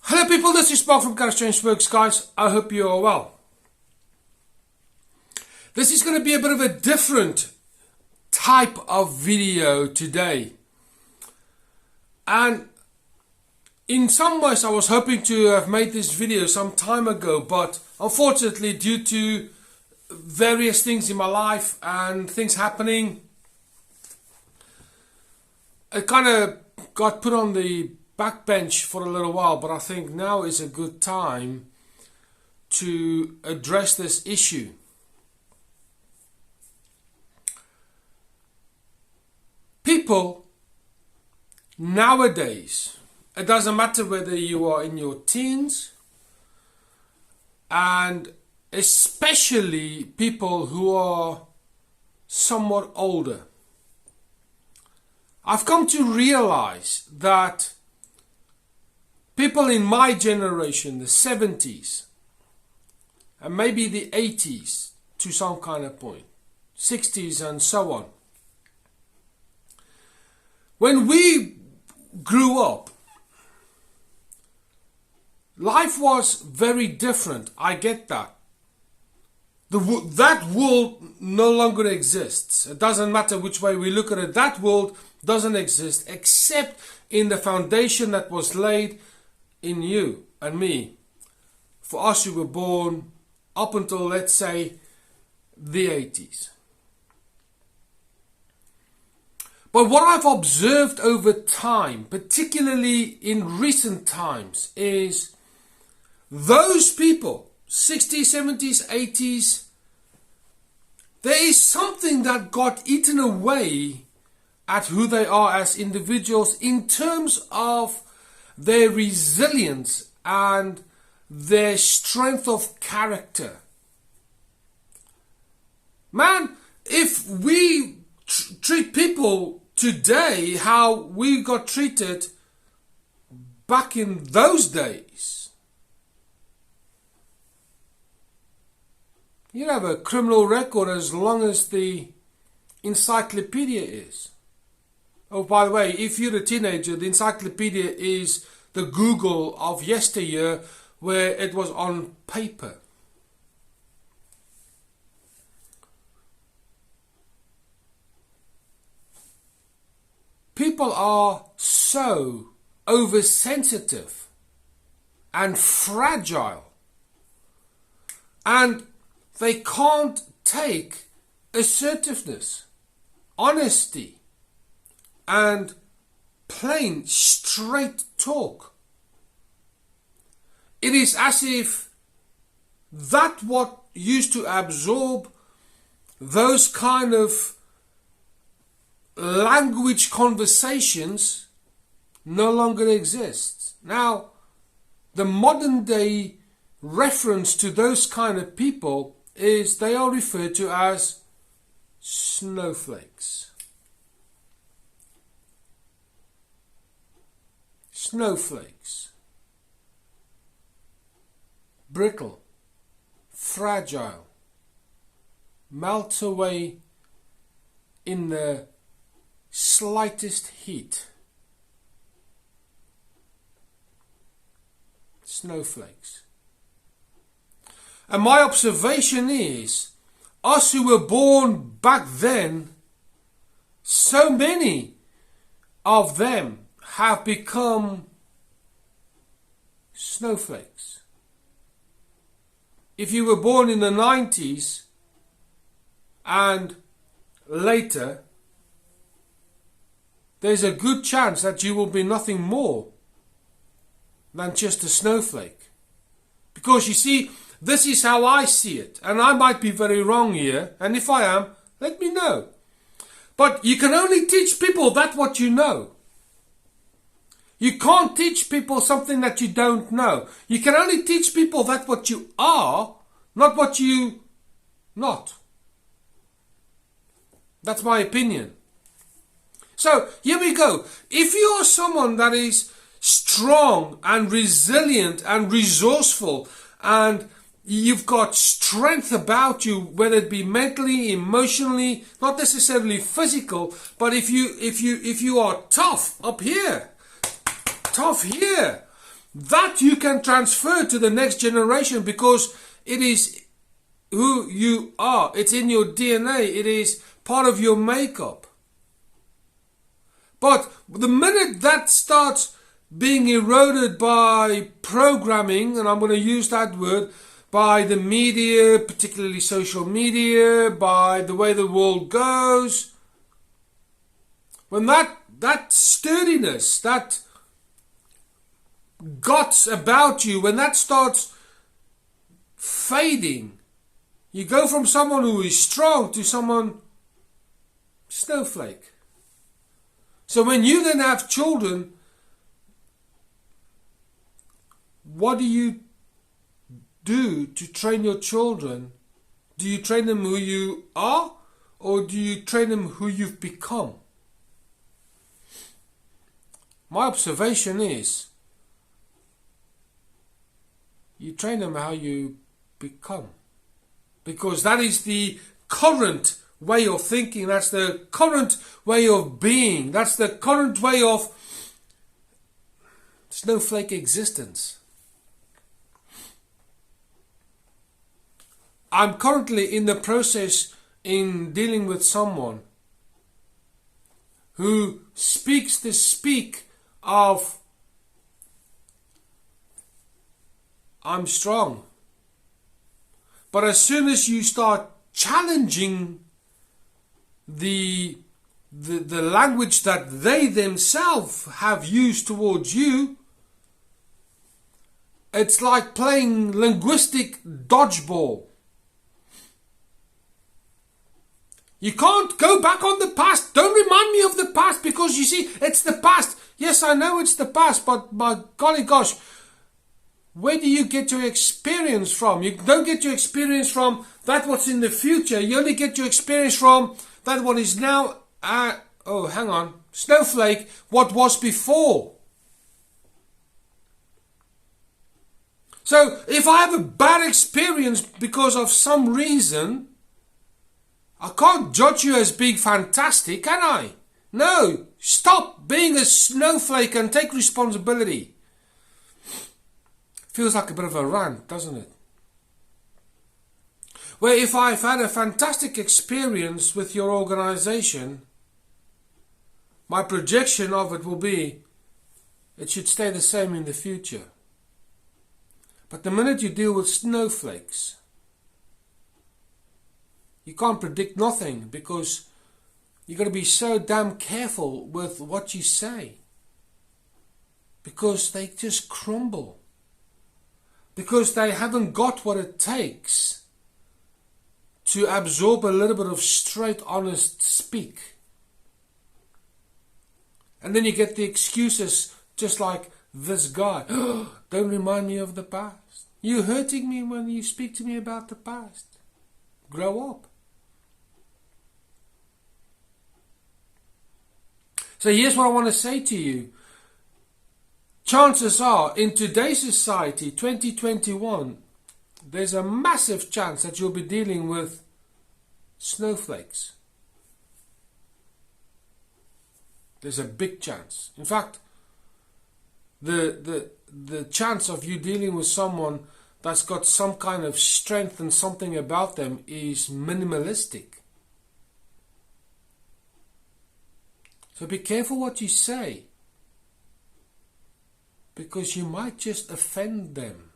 Hello people, this is Mark from Kharischangeworks, guys. I hope you are well. This is going to be a bit of a different type of video today. And in some ways I was hoping to have made this video some time ago, but unfortunately due to various things in my life and things happening, it kind of got put on the backbench for a little while. But I think now is a good time to address this issue. People nowadays, it doesn't matter whether you are in your teens, and especially people who are somewhat older, I've come to realize that people in my generation, the 70s, and maybe the 80s to some kind of point, 60s and so on, when we grew up, life was very different. I get that. That world no longer exists. It doesn't matter which way we look at it. That world doesn't exist except in the foundation that was laid in you and me, for us who were born up until, let's say, the 80s. But what I've observed over time, particularly in recent times, is those people, 60s, 70s, 80s, there is something that got eaten away at who they are as individuals in terms of their resilience and their strength of character. Man, if we treat people today how we got treated back in those days, you have a criminal record as long as the Encyclopedia is. Oh, by the way, if you're a teenager, the Encyclopedia is the Google of yesteryear, where it was on paper. People are so oversensitive and fragile, and they can't take assertiveness, honesty, and plain, straight talk. It is as if that what used to absorb those kind of language conversations no longer exists. Now, the modern day reference to those kind of people is they are referred to as snowflakes. Snowflakes. Brittle, fragile, melt away in the slightest heat. Snowflakes. And my observation is, us who were born back then, so many of them have become snowflakes. If you were born in the 90s and later, there's a good chance that you will be nothing more than just a snowflake. Because you see, this is how I see it, and I might be very wrong here, and if I am, let me know. But you can only teach people that what you know. You can't teach people something that you don't know. You can only teach people that what you are, not what you not. That's my opinion. So here we go. If you are someone that is strong and resilient and resourceful, and you've got strength about you, whether it be mentally, emotionally, not necessarily physical, but if you are tough up here, tough here, that you can transfer to the next generation because it is who you are. It's in your DNA. It is part of your makeup. But the minute that starts being eroded by programming, and I'm going to use that word, by the media, particularly social media, by the way the world goes, when that sturdiness, that guts about you, when that starts fading, you go from someone who is strong to someone snowflake. So when you then have children, what do you do to train your children? Do you train them who you are, or do you train them who you've become? My observation is you train them how you become, because that is the current way of thinking, that's the current way of being, that's the current way of snowflake existence. I'm currently in the process in dealing with someone who speaks the speak of I'm strong. But as soon as you start challenging the language that they themselves have used towards you, it's like playing linguistic dodgeball. You can't go back on the past. Don't remind me of the past, because you see, it's the past. Yes, I know it's the past, but my golly gosh, where do you get your experience from? You don't get your experience from that what's in the future. You only get your experience from that what is now, snowflake, what was before. So if I have a bad experience because of some reason, I can't judge you as being fantastic, can I? No, stop being a snowflake and take responsibility. Feels like a bit of a rant, doesn't it? Where if I've had a fantastic experience with your organization, my projection of it will be, it should stay the same in the future. But the minute you deal with snowflakes, you can't predict nothing, because you've got to be so damn careful with what you say, because they just crumble, because they haven't got what it takes to absorb a little bit of straight, honest speak. And then you get the excuses, just like this guy. Don't remind me of the past. You're hurting me when you speak to me about the past. Grow up. So here's what I want to say to you. Chances are, in today's society, 2021, there's a massive chance that you'll be dealing with snowflakes. There's a big chance. In fact, the chance of you dealing with someone that's got some kind of strength and something about them is minimalistic. So be careful what you say, because you might just offend them.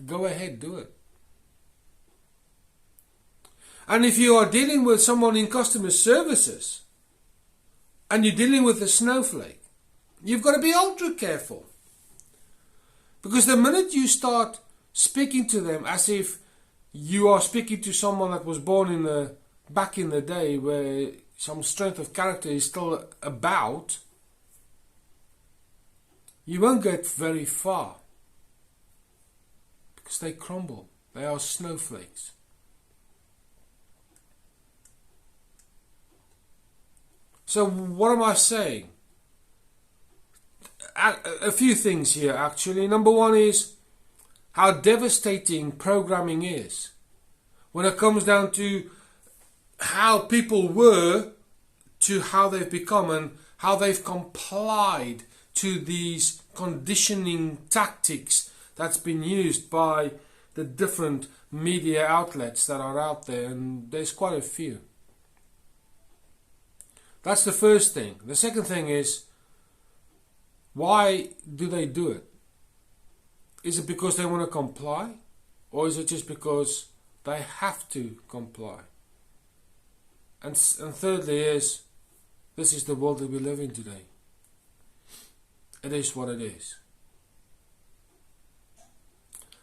Go ahead, do it. And if you are dealing with someone in customer services and you're dealing with a snowflake, you've got to be ultra careful. Because the minute you start speaking to them as if you are speaking to someone that was born back in the day, where some strength of character is still about, you won't get very far, because they crumble. They are snowflakes. So what am I saying? A few things here, actually. Number one is how devastating programming is when it comes down to how people were to how they've become and how they've complied to these conditioning tactics that's been used by the different media outlets that are out there, and there's quite a few. That's the first thing. The second thing is, why do they do it? Is it because they want to comply? Or is it just because they have to comply? And thirdly is, this is the world that we live in today. It is what it is.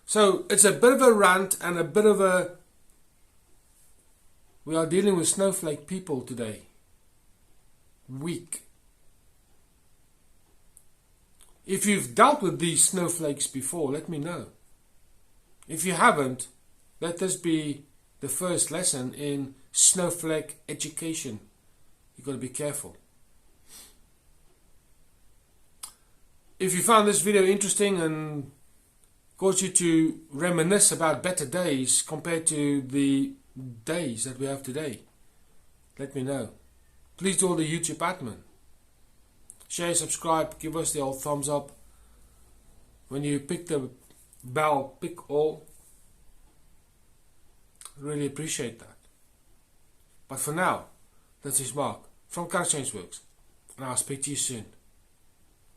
So it's a bit of a rant and a bit of a... We are dealing with snowflake people today. Weak. If you've dealt with these snowflakes before, let me know. If you haven't, let this be the first lesson in snowflake education. You've got to be careful. If you found this video interesting and caused you to reminisce about better days compared to the days that we have today, let me know. Please do all the YouTube admin. Share, subscribe, give us the old thumbs up. When you pick the bell, pick all. Really appreciate that. But for now, this is Mark from Kharischangeworks, and I'll speak to you soon.